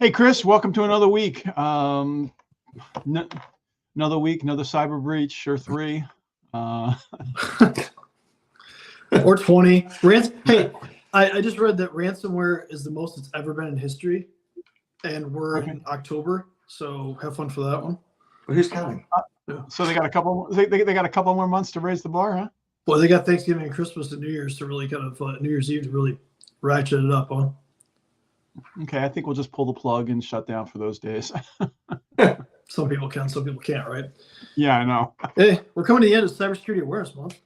Hey, Chris, welcome to another week. Another week, another cyber breach or 3. Or 20. Hey, I just read that ransomware is the most it's ever been in history, and we're in October, so have fun for that one. Well, who's counting? So they got a couple. They got a couple more months to raise the bar, huh? Well, they got Thanksgiving and Christmas and New Year's to really kind of New Year's Eve to really ratchet it up, huh? Okay, I think we'll just pull the plug and shut down for those days. Some people can, some people can't, right? Yeah, I know. Hey, we're coming to the end of Cybersecurity Awareness Month.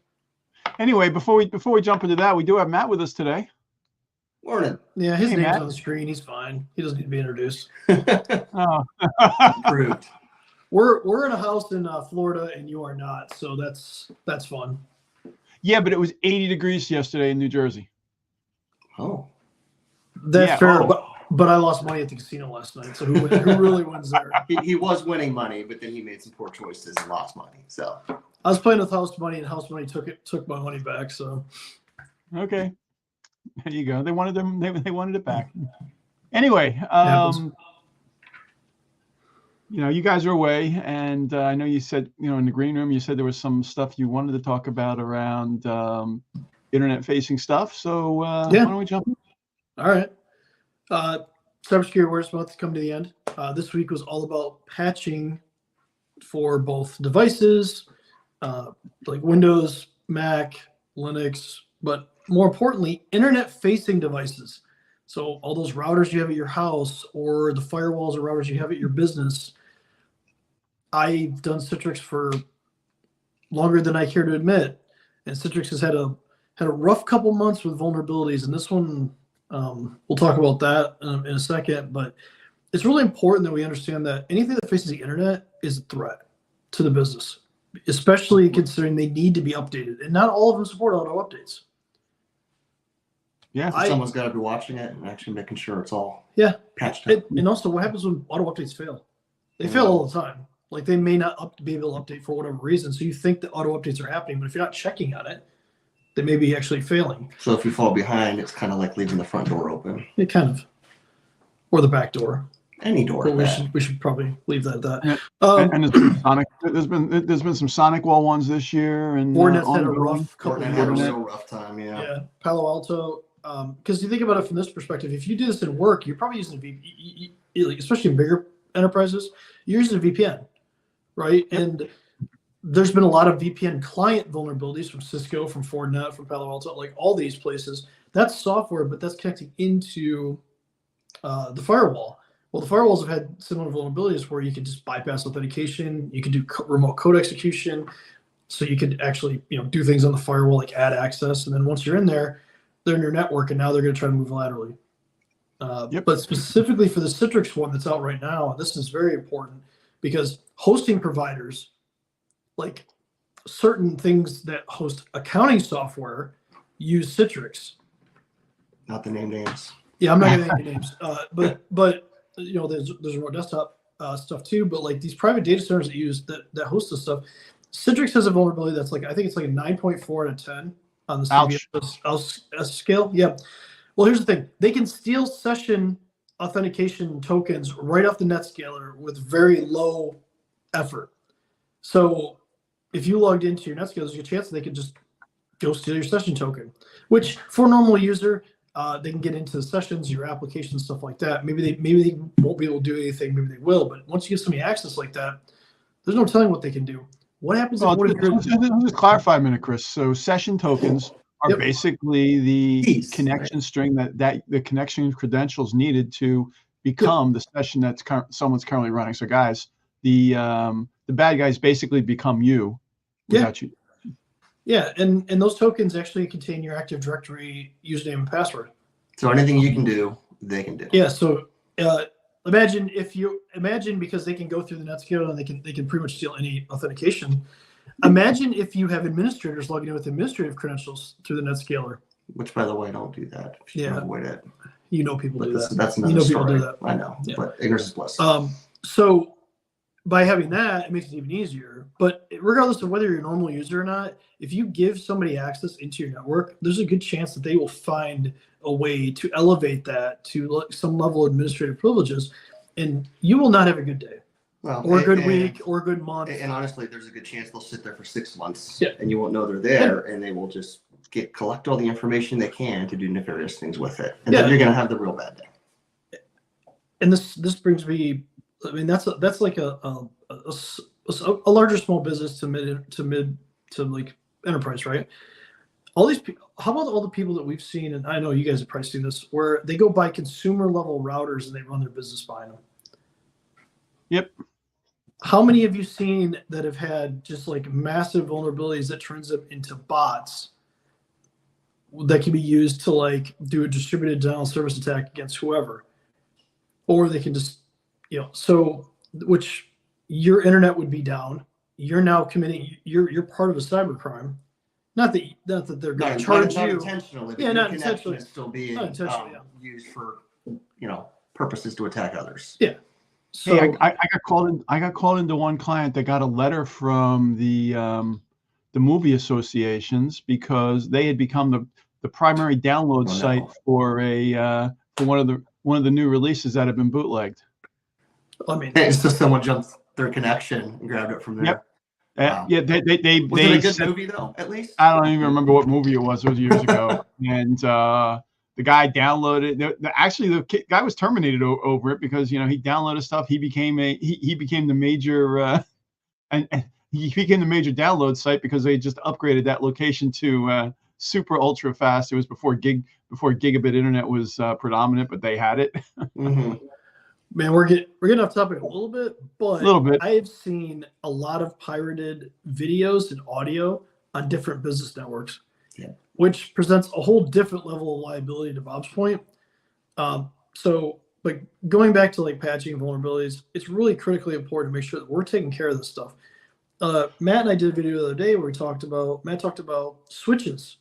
Anyway, before we jump into that, we do have Matt with us today. Morning. Yeah, his name's Matt. on the screen. He's fine. He doesn't need to be introduced. Oh. Approved. We're in a house in Florida, and you are not, so that's fun. Yeah, but it was 80 degrees yesterday in New Jersey. Oh. That's fair, but I lost money at the casino last night, so who really wins there? He was winning money, but then he made some poor choices and lost money. So I was playing with house money, and house money took my money back. So okay, there you go. They wanted them. They wanted it back. Anyway, you guys are away, and I know you said, in the green room, you said there was some stuff you wanted to talk about around internet-facing stuff. So why don't we jump in? All right. Cybersecurity Awareness Month come to the end. This week was all about patching for both devices, like Windows, Mac, Linux, but more importantly, internet-facing devices. So all those routers you have at your house or the firewalls or routers you have at your business. I've done Citrix for longer than I care to admit, and Citrix has had a rough couple months with vulnerabilities, and this one. We'll talk about that in a second, but it's really important that we understand that anything that faces the internet is a threat to the business, especially considering they need to be updated, and not all of them support auto updates. Yeah, someone's got to be watching it and actually making sure it's all patched up. And also, what happens when auto updates fail? They fail all the time. Like they may not be able to update for whatever reason, so you think that auto updates are happening, but if you're not checking on it, they may be actually failing. So if you fall behind, it's kind of like leaving the front door open. It kind of, or the back door. Any door. We should probably leave that at that. Yeah. And there's been some Sonic Wall ones this year, and Fortinet's had a rough couple of years. A rough time, yeah. Yeah, Palo Alto. Because you think about it from this perspective, if you do this in work, you're probably using a VPN, especially in bigger enterprises. You're using a VPN, right? And there's been a lot of VPN client vulnerabilities from Cisco, from Fortinet, from Palo Alto, like all these places. That's software, but that's connecting into the firewall. Well, the firewalls have had similar vulnerabilities where you could just bypass authentication. You could do remote code execution. So you could actually do things on the firewall like add access. And then once you're in there, they're in your network, and now they're going to try to move laterally. But specifically for the Citrix one that's out right now, this is very important because hosting providers, like certain things that host accounting software, use Citrix. Not the names. Yeah, I'm not going to name names. But there's more desktop stuff too. But like these private data centers that host this stuff, Citrix has a vulnerability that's like, I think it's like a 9.4 out of 10 on the CVS scale. Yeah. Well, here's the thing: they can steal session authentication tokens right off the NetScaler with very low effort. So if you logged into your NetScaler, there's a chance they could just go steal your session token, which for a normal user, they can get into the sessions, your application, stuff like that. Maybe they won't be able to do anything. Maybe they will. But once you give somebody access like that, there's no telling what they can do. What happens if one of your... Just clarify a minute, Chris. So session tokens are basically the connection string that the connection credentials needed to become the session that's someone's currently running. So guys, the bad guys basically become you without you. Yeah, and those tokens actually contain your Active Directory username and password. So anything you can do, they can do. Yeah. So imagine because they can go through the NetScaler and they can pretty much steal any authentication. Imagine if you have administrators logging in with administrative credentials through the NetScaler. Which, by the way, don't do that. You should avoid it. People do that. That's another story. People do that. I know, but ignorance is bliss. So by having that, it makes it even easier. But regardless of whether you're a normal user or not, if you give somebody access into your network, there's a good chance that they will find a way to elevate that to some level of administrative privileges, and you will not have a good day. Well, or a good week, or a good month. And honestly, there's a good chance they'll sit there for 6 months, yeah. and you won't know they're there, and they will just collect all the information they can to do nefarious things with it, and then you're going to have the real bad day. And this brings me, I mean, that's like a larger small business to mid to like enterprise, right? All these people, how about all the people that we've seen, and I know you guys have probably seen this, where they go buy consumer level routers and they run their business behind them. Yep. How many have you seen that have had just like massive vulnerabilities that turns up into bots that can be used to like do a distributed denial of service attack against whoever? Or they can just, so which your internet would be down. You're now committing, you're part of a cybercrime. Not that they're going to charge you. Not intentionally. Yeah, not intentionally. Is still being used for, purposes to attack others. Yeah. So hey, I got called in. I got called into one client that got a letter from the movie associations because they had become the primary download site for one of the new releases that have been bootlegged. I mean, it's just someone jumped their connection and grabbed it from there. Yep. Wow. Yeah, they Was it a good movie though? At least I don't even remember what movie it was. It was years ago, and the guy downloaded. The guy was terminated over it because he downloaded stuff. He became the major and he became the major download site because they just upgraded that location to super ultra fast. It was before gigabit internet was predominant, but they had it. Mm-hmm. Man, we're getting off topic a little bit, but I have seen a lot of pirated videos and audio on different business networks, which presents a whole different level of liability to Bob's point. So, but going back to like patching and vulnerabilities, it's really critically important to make sure that we're taking care of this stuff. Matt and I did a video the other day where Matt talked about switches.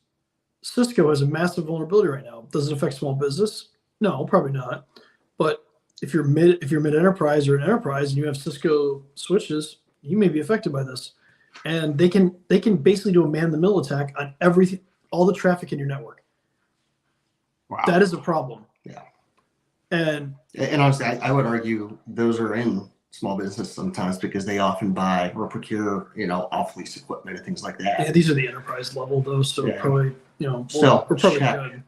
Cisco has a massive vulnerability right now. Does it affect small business? No, probably not. But if you're mid enterprise or an enterprise and you have Cisco switches, you may be affected by this. And they can basically do a man-in-the-middle attack on everything, all the traffic in your network. Wow. That is a problem. Yeah. And honestly, I would argue those are in small business sometimes because they often buy or procure, off-lease equipment and things like that. Yeah, these are the enterprise level though, so probably, we're probably good.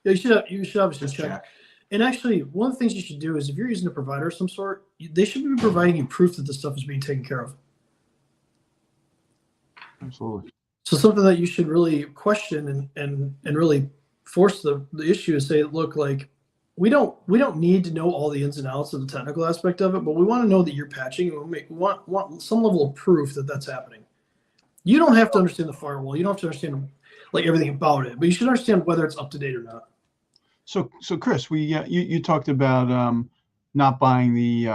Yeah, you should obviously check. And actually, one of the things you should do is if you're using a provider of some sort, they should be providing you proof that the stuff is being taken care of. Absolutely. So something that you should really question and really force the issue is say, look, like we don't need to know all the ins and outs of the technical aspect of it, but we want to know that you're patching, and we want some level of proof that that's happening. You don't have to understand the firewall. You don't have to understand like everything about it, but you should understand whether it's up to date or not. So Chris, you talked about not buying the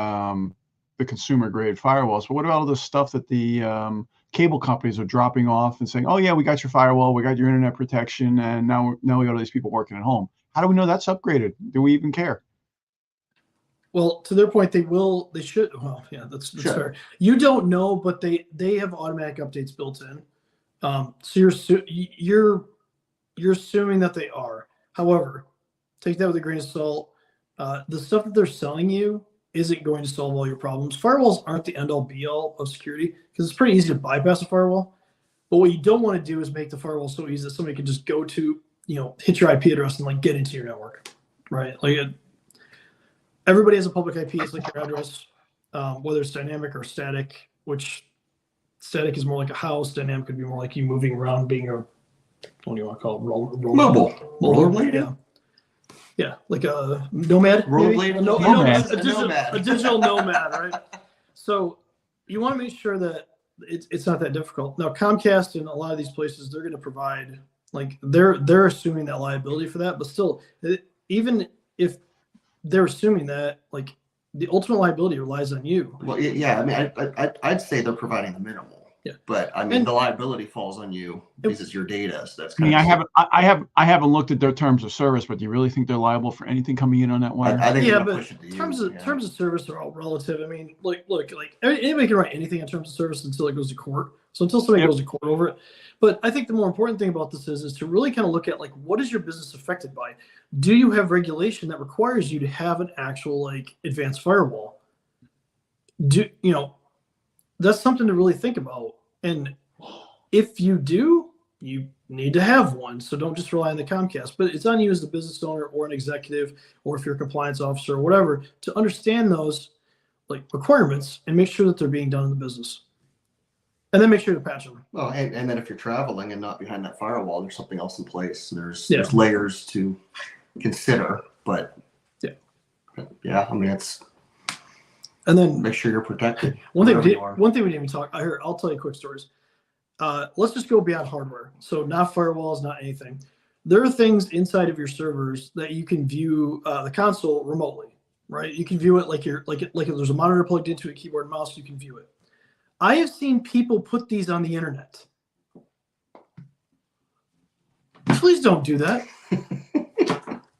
consumer grade firewalls, but what about all the stuff that the cable companies are dropping off and saying, oh yeah, we got your firewall, we got your internet protection, and now we got all these people working at home. How do we know that's upgraded? Do we even care? Well, to their point, they should. Well, yeah, that's fair. You don't know, but they have automatic updates built in. So you're assuming that they are. However, take that with a grain of salt. The stuff that they're selling you isn't going to solve all your problems. Firewalls aren't the end-all be-all of security because it's pretty easy to bypass a firewall. But what you don't want to do is make the firewall so easy that somebody can just go to, hit your IP address and like get into your network, right? Like everybody has a public IP. It's like your address, whether it's dynamic or static. Which static is more like a house. Dynamic could be more like you moving around, being a what do you want to call it? Rollerblading. Yeah. Yeah, like a nomad. Rollerblade. A digital nomad, right? So you want to make sure that it's not that difficult. Now Comcast and a lot of these places, they're going to provide like they're assuming that liability for that, but still, even if they're assuming that, like the ultimate liability relies on you. Well, yeah, I mean, I'd say they're providing the minimal. But I mean, the liability falls on you because it's your data. So that's I mean, kind of I haven't looked at their terms of service, but do you really think they're liable for anything coming in on that wire? I think yeah, they're gonna but push it to terms you. of terms of service are all relative. I mean, like anybody can write anything in terms of service until it goes to court. So until somebody goes to court over it. But I think the more important thing about this is to really kind of look at like, what is your business affected by? Do you have regulation that requires you to have an actual like advanced firewall? That's something to really think about. And if you do, you need to have one. So don't just rely on the Comcast, but it's on you as the business owner or an executive, or if you're a compliance officer or whatever, to understand those like requirements and make sure that they're being done in the business. And then make sure to patch them. Well, and then if you're traveling and not behind that firewall, there's something else in place. There's layers to consider, but I mean, it's, and then make sure you're protected. One thing we didn't even talk. I'll tell you quick stories. Let's just go beyond hardware. So not firewalls, not anything. There are things inside of your servers that you can view the console remotely, right? You can view it like if there's a monitor plugged into a keyboard and mouse, you can view it. I have seen people put these on the internet. Please don't do that.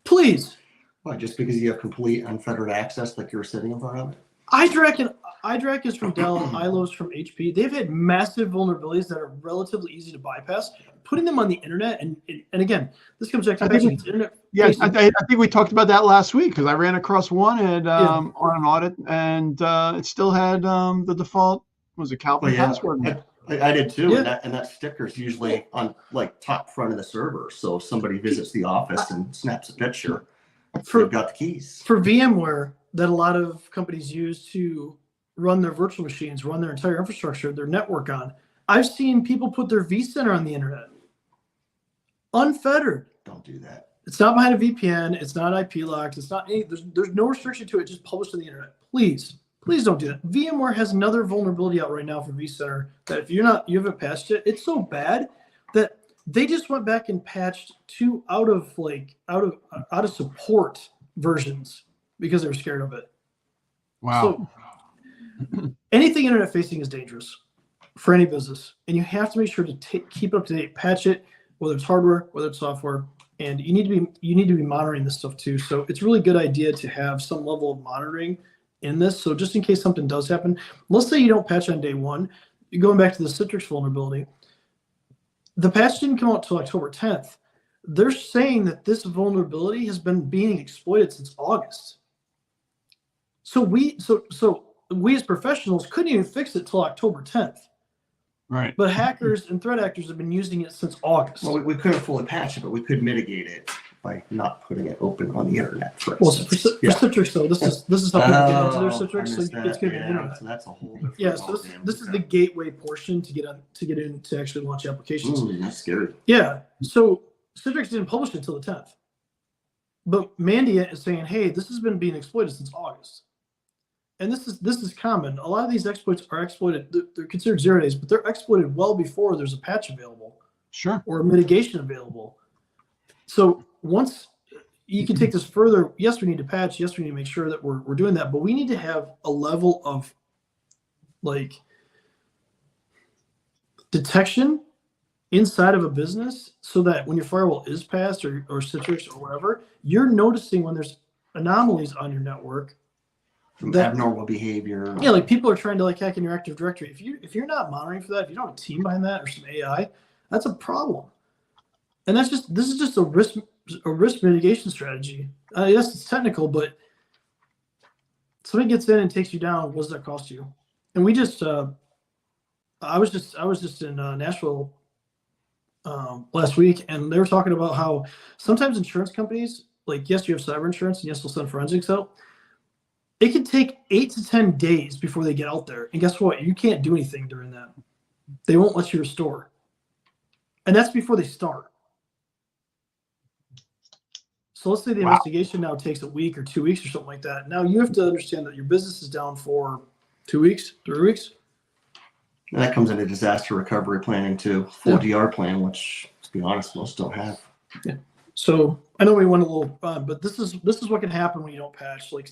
Please. Why, just because you have complete unfettered access like you're sitting in front of it? iDRAC is from Dell, ILO's from HP. They've had massive vulnerabilities that are relatively easy to bypass. Putting them on the internet, and again, this comes back to internet. Yes, I think we talked about that last week because I ran across one on an audit, and it still had the default. Was it Calvin password? I did too, and that sticker's usually on like top front of the server. So if somebody visits the office and snaps a picture, they've got the keys. For VMware, that a lot of companies use to run their virtual machines, run their entire infrastructure, their network on. I've seen people put their vCenter on the internet, unfettered. Don't do that. It's not behind a VPN. It's not IP locked. It's not any. There's no restriction to it. Just published on the internet. Please don't do that. VMware has another vulnerability out right now for vCenter that if you haven't patched it, it's so bad that they just went back and patched 2 out of support versions because they were scared of it. Wow. So anything internet facing is dangerous for any business, and you have to make sure to keep it up to date, patch it, whether it's hardware, whether it's software, and you need to be monitoring this stuff too. So it's a really good idea to have some level of monitoring in this. So just in case something does happen, let's say you don't patch on day one, you're going back to the Citrix vulnerability. The patch didn't come out till October 10th. They're saying that this vulnerability has been being exploited since August. So we as professionals couldn't even fix it till October 10th. Right. But hackers and threat actors have been using it since August. Well, we couldn't fully patch it, but we could mitigate it by not putting it open on the internet. For Citrix though, this is how people get into their Citrix. So it's going to be internet. So that's a whole different. Yeah. So this is the gateway portion to get in to actually launch applications. Ooh, that's scary. Yeah. So Citrix didn't publish it until the 10th, but Mandiant is saying, hey, this has been being exploited since August, and this is common. A lot of these exploits are exploited. They're considered 0 days, but they're exploited well before there's a patch available. Sure. Or a mitigation available. So once you can take this further, yes, we need to patch. Yes, we need to make sure that we're doing that, but we need to have a level of like detection inside of a business so that when your firewall is passed or Citrix or whatever, you're noticing when there's anomalies on your network. That abnormal behavior. Yeah, like people are trying to like hack in your Active Directory. If you're not monitoring for that, if you don't have a team behind that or some AI, that's a problem. And this is just a risk mitigation strategy. Yes, it's technical, but somebody gets in and takes you down. What does that cost you? And we just, I was just in Nashville last week, and they were talking about how sometimes insurance companies, like yes, you have cyber insurance, and yes, they'll send forensics out. It can take 8 to 10 days before they get out there, and guess what? You can't do anything during that. They won't let you restore, and that's before they start. So let's say the investigation now takes a week or 2 weeks or something like that. Now you have to understand that your business is down for 2 weeks, 3 weeks. And that comes into disaster recovery planning too. Full DR plan, which, to be honest, most don't have. Yeah. So I know we went a little, but this is what can happen when you don't patch, like,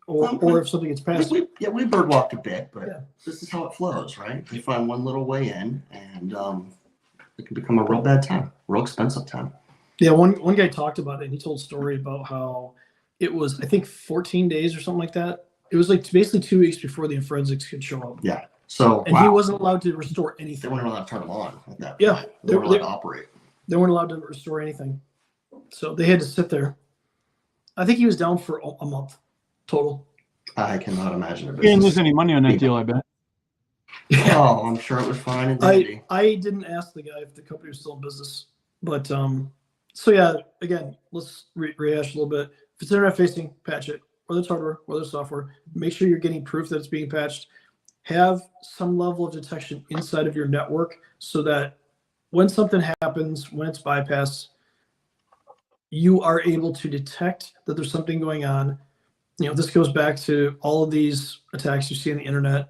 or if something gets patched. We birdwalked a bit, but this is how it flows, right? You find one little way in, and it can become a real bad time, real expensive time. Yeah, one guy talked about it, and he told a story about how it was, I think, 14 days or something like that. It was like basically 2 weeks before the forensics could show up. Yeah. So he wasn't allowed to restore anything. They weren't allowed to turn them on at that point. Yeah, they weren't allowed to operate. They weren't allowed to restore anything, so they had to sit there. I think he was down for a month total. I cannot imagine. You didn't lose any money on that deal, I bet. Yeah. Oh, I'm sure it was fine and dandy. I didn't ask the guy if the company was still in business, but so yeah, again, let's rehash a little bit. If it's internet facing, patch it, whether it's hardware, whether it's software. Make sure you're getting proof that it's being patched. Have some level of detection inside of your network so that when something happens, when it's bypassed, you are able to detect that there's something going on. This goes back to all of these attacks you see on the internet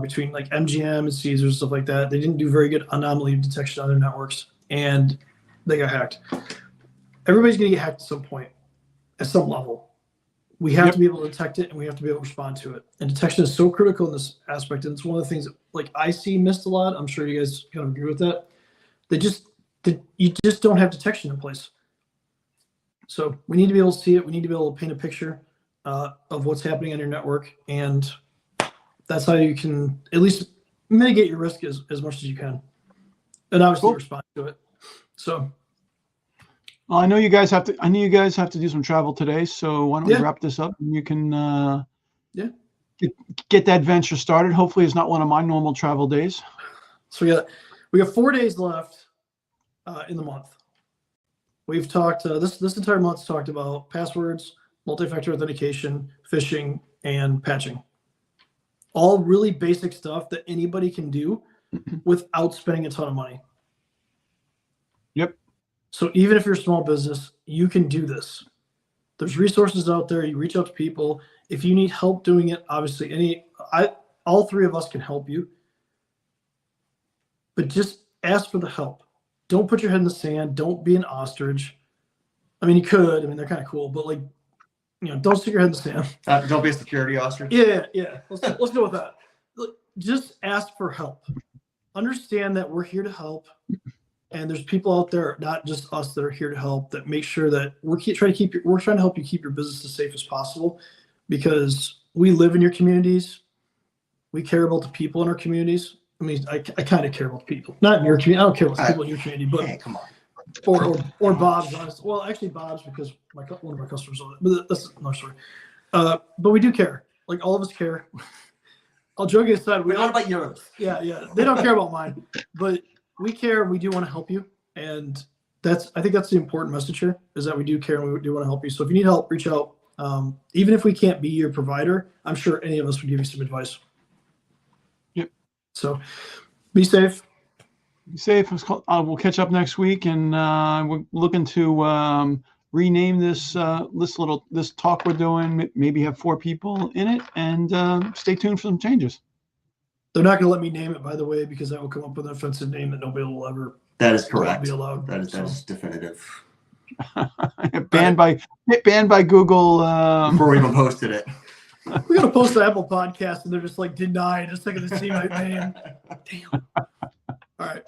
between like MGM and Caesars and stuff like that. They didn't do very good anomaly detection on their networks, and they got hacked. Everybody's going to get hacked at some point, at some level. We have to be able to detect it, and we have to be able to respond to it. And detection is so critical in this aspect, and it's one of the things that, like, I see missed a lot. I'm sure you guys kind of agree with that. You just don't have detection in place. So we need to be able to see it. We need to be able to paint a picture of what's happening on your network, and that's how you can at least mitigate your risk as much as you can, and obviously respond to it. So. Well, I know you guys have to do some travel today, so why don't we wrap this up and you can get that venture started. Hopefully, it's not one of my normal travel days. So we got 4 days left in the month. We've talked this entire month's talked about passwords, multi-factor authentication, phishing, and patching. All really basic stuff that anybody can do without spending a ton of money. Yep. So even if you're a small business, you can do this. There's resources out there. You reach out to people. If you need help doing it, obviously all three of us can help you. But just ask for the help. Don't put your head in the sand. Don't be an ostrich. I mean, you could. I mean, they're kind of cool, but don't stick your head in the sand. Don't be a security ostrich. Yeah. Let's go with that. Just ask for help. Understand that we're here to help. And there's people out there, not just us, that are here to help, that make sure that we're trying to help you keep your business as safe as possible, because we live in your communities. We care about the people in our communities. I mean, I kind of care about people, not in your community. I don't care about the people in your community, but come on. Or Bob's. Honestly. Well, actually, Bob's, because one of my customers on it. But that's another story. But we do care. Like, all of us care. I'll joke aside. What about yours? Yeah. They don't care about mine, but we care. We do want to help you, and I think that's the important message here, is that we do care and we do want to help you. So if you need help, reach out. Even if we can't be your provider, I'm sure any of us would give you some advice. Yep. So be safe. Be safe. We'll catch up next week, and we're looking to rename this talk we're doing. Maybe have 4 people in it, and stay tuned for some changes. They're not going to let me name it, by the way, because I will come up with an offensive name that nobody will ever. That is correct. Be allowed. That is definitive. Banned by Google. Before we even posted it. We're going to post the Apple podcast, and they're just like, denied. Just like to see my name. Damn. All right.